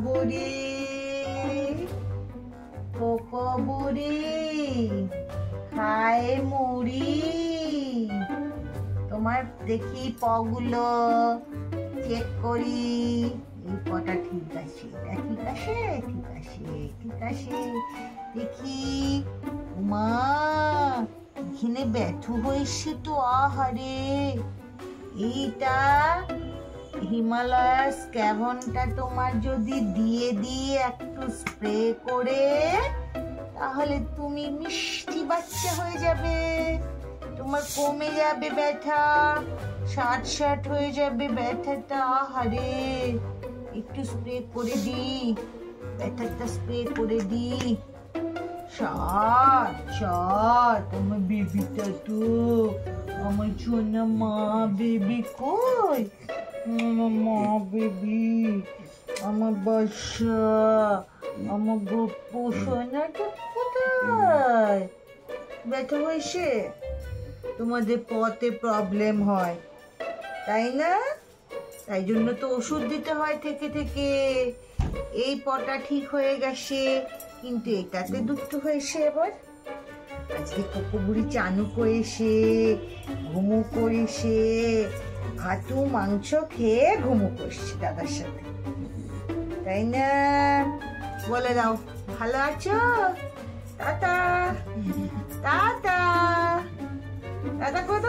বুড়ি, কোকো বুড়ি খায় মুড়ি। তোমার দেখি পগুলো চেক করি, এই পটা ঠিক আছে, এটা ঠিক আছে, ঠিক আছে, ঠিক আছে। দেখি মা এখানে ব্যথ হয়েছে তো, আহারে। এইটা হিমালয়ার স্ক্যাভনটা তোমার যদি দিয়ে দিয়ে একটু স্প্রে করে, তাহলে তুমি মিষ্টি বাচ্চা হয়ে যাবে, তোমার কমে যাবে ব্যথা, শাট হয়ে যাবে ব্যথাটা। আহারে, একটু স্প্রে করে দি, ব্যথাটা স্প্রে করে দি। শাট আমার বেবিটা তো, আমার সোনা মা বেবি কই, মা বেবি, আমার বাচ্চা, আমার গপ্পু সোনাটা কোথায়? ব্যথা হয়েছে? তোমাদের পথে প্রবলেম হয় তাই না? তাই জন্য তো ওষুধ দিতে হয় থেকে থেকে। এই পটা ঠিক হয়ে গেছে, কিন্তু এটাতে দুঃখ হয়েছে। এবার আজকে কোকো বুড়ি চানু করেছে, ঘুমু করেছে, হাঁটু মাংস খেয়ে ঘুমু করছে দাদার সাথে, তাই না? বলে দাও ভালো আছো? Tata tata tata. কত